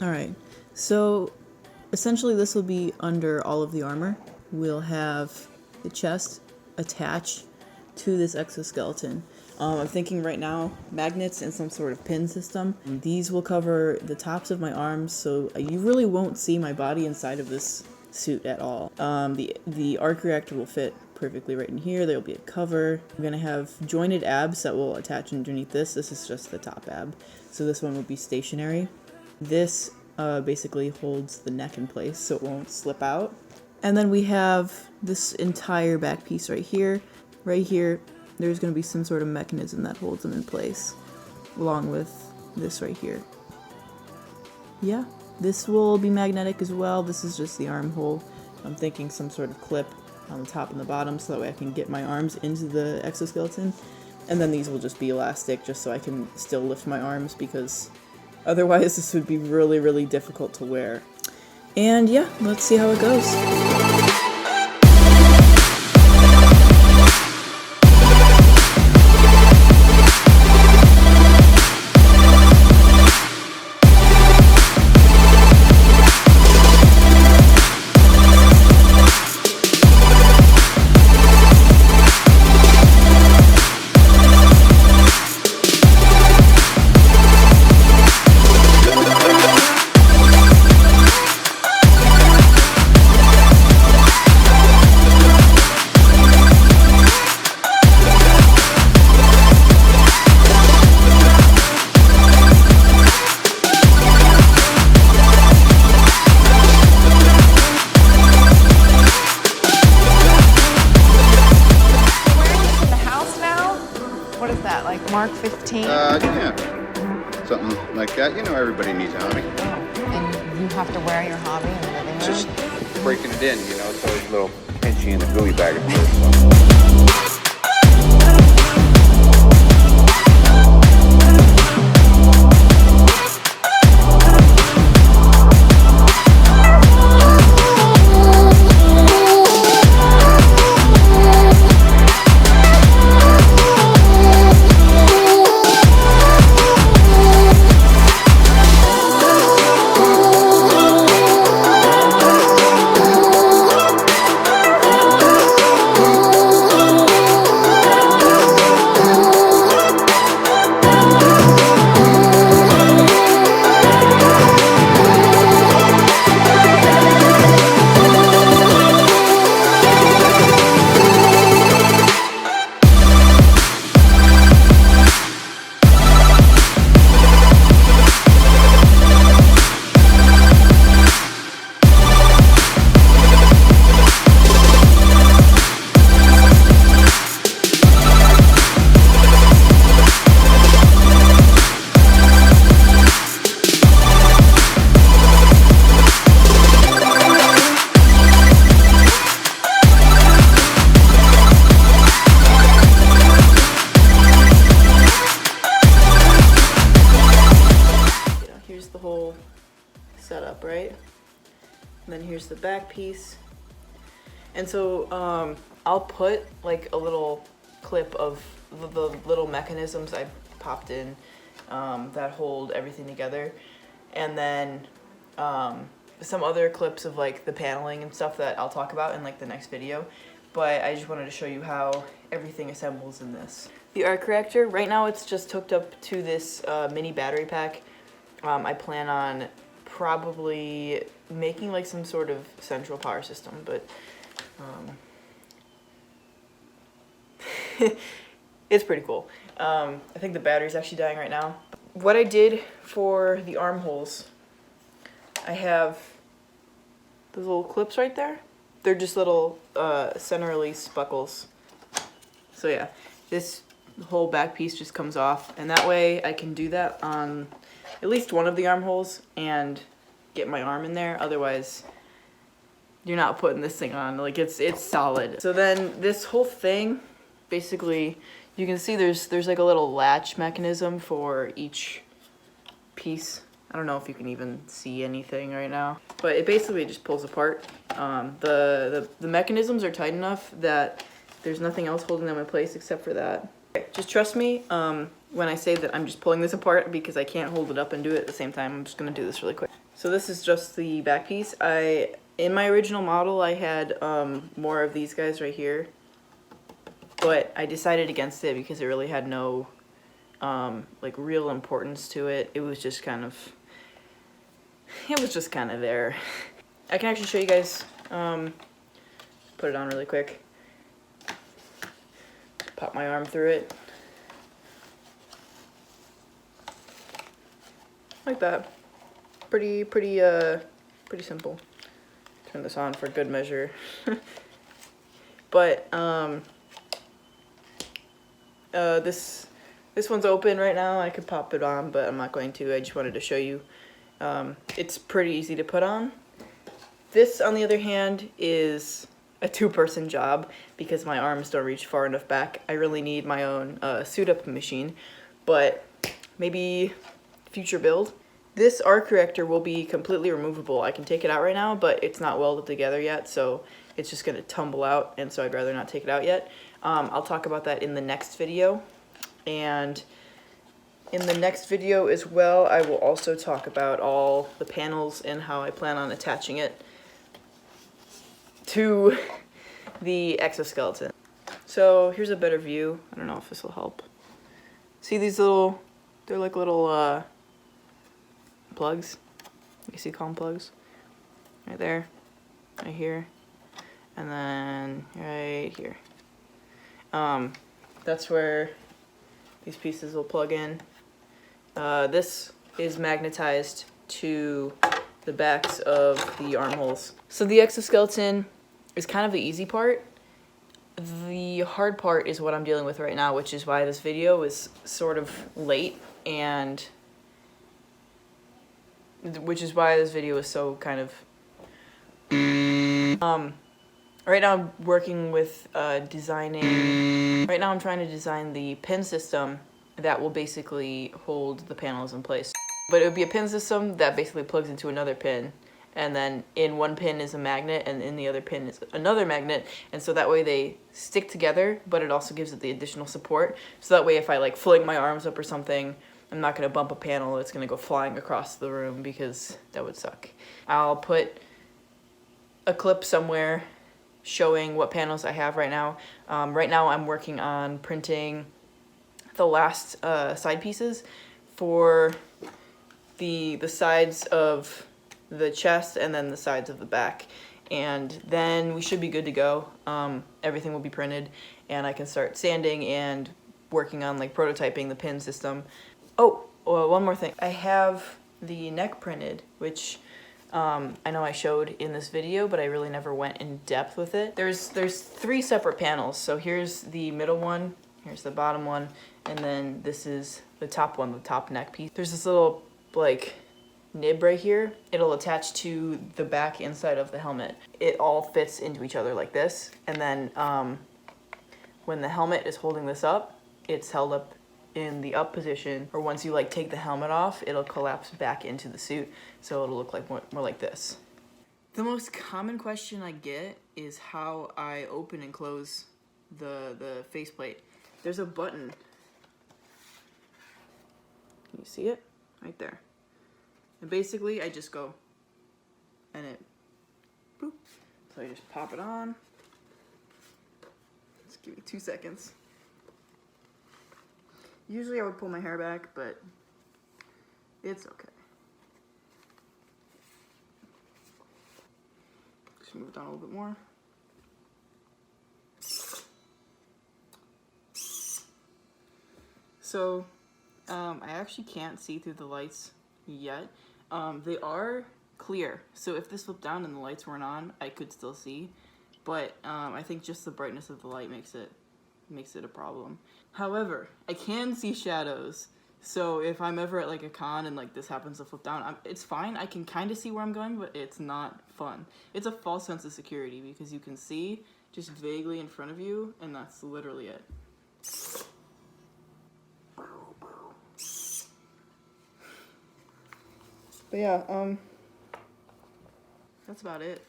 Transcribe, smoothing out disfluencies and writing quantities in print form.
Alright, so essentially this will be under all of the armor. We'll have the chest attached to this exoskeleton. I'm thinking right now magnets and some sort of pin system. These will cover the tops of my arms, so you really won't see my body inside of this suit at all. The arc reactor will fit perfectly right in here. There'll be a cover. I'm gonna have jointed abs that will attach underneath this. This is just the top ab, so this one will be stationary. This basically holds the neck in place so it won't slip out. And then we have this entire back piece right here. Right here, there's going to be some sort of mechanism that holds them in place, along with this right here. Yeah, this will be magnetic as well. This is just the armhole. I'm thinking some sort of clip on the top and the bottom so that way I can get my arms into the exoskeleton. And then these will just be elastic just so I can still lift my arms, because otherwise this would be really, really difficult to wear. And yeah, let's see how it goes. Mark 15? Yeah. Something like that. You know, everybody needs a hobby. And you have to wear your hobby in the living room? Just breaking it in, you know, it's always a little pinchy in the gooey bag at first. Setup, right? And then here's the back piece. And so I'll put like a little clip of the little mechanisms I popped in that hold everything together, and then some other clips of like the paneling and stuff that I'll talk about in like the next video. But I just wanted to show you how everything assembles in this. The arc reactor, right now it's just hooked up to this mini battery pack. I plan on probably making like some sort of central power system, but it's pretty cool. I think the battery's actually dying right now. What I did for the armholes, I have those little clips right there. They're just little center release buckles. So yeah, this whole back piece just comes off, and that way I can do that on at least one of the armholes and get my arm in there. Otherwise, you're not putting this thing on. Like it's solid. So then this whole thing, basically, you can see there's like a little latch mechanism for each piece. I don't know if you can even see anything right now, but it basically just pulls apart. The mechanisms are tight enough that there's nothing else holding them in place except for that. Just trust me when I say that I'm just pulling this apart, because I can't hold it up and do it at the same time. I'm just gonna do this really quick. So this is just the back piece. In my original model, I had more of these guys right here, but I decided against it because it really had no like real importance to it. It was just kind of there. I can actually show you guys, put it on really quick. Pop my arm through it. Like that. Pretty simple. Turn this on for good measure. But this one's open right now. I could pop it on, but I'm not going to. I just wanted to show you. It's pretty easy to put on. This, on the other hand, is a two-person job because my arms don't reach far enough back. I really need my own suit-up machine, but maybe future build. This arc reactor will be completely removable. I can take it out right now, but it's not welded together yet, so it's just going to tumble out, and so I'd rather not take it out yet. I'll talk about that in the next video, and in the next video as well, I will also talk about all the panels and how I plan on attaching it to the exoskeleton. So here's a better view. I don't know if this will help. See these little, they're like little plugs. You see, call them plugs. Right there, right here, and then right here. That's where these pieces will plug in. This is magnetized to the backs of the armholes. So the exoskeleton is kind of the easy part. The hard part is what I'm dealing with right now, which is why this video is sort of late, and which is why this video is so kind of right now I'm working with designing. Right now I'm trying to design the pin system that will basically hold the panels in place. But it would be a pin system that basically plugs into another pin, and then in one pin is a magnet, and in the other pin is another magnet, and so that way they stick together, but it also gives it the additional support. So that way if I like fling my arms up or something, I'm not gonna bump a panel, it's gonna go flying across the room because that would suck. I'll put a clip somewhere showing what panels I have right now. Right now I'm working on printing the last side pieces for the sides of the chest and then the sides of the back, and then we should be good to go. Everything will be printed and I can start sanding and working on like prototyping the pin system. Oh, well, one more thing. I have the neck printed, which I know I showed in this video, but I really never went in depth with it. There's 3 separate panels. So here's the middle one, here's the bottom one, and then this is the top one, the top neck piece. There's this little like nib right here. It'll attach to the back inside of the helmet. It all fits into each other like this, and then when the helmet is holding this up, it's held up in the up position, or once you like take the helmet off, it'll collapse back into the suit, so it'll look like more like this. The most common question I get is how I open and close the faceplate. There's a button. Can you see it? Right there. And basically I just go and it boop. So I just pop it on. Just give me 2 seconds. Usually I would pull my hair back, but it's okay. Just move it down a little bit more. So, I actually can't see through the lights yet. They are clear, so if this flipped down and the lights weren't on, I could still see. But I think just the brightness of the light makes it a problem. However, I can see shadows, so if I'm ever at like a con and like this happens to flip down, it's fine. I can kind of see where I'm going, but it's not fun. It's a false sense of security because you can see just vaguely in front of you, and that's literally it. But yeah, that's about it.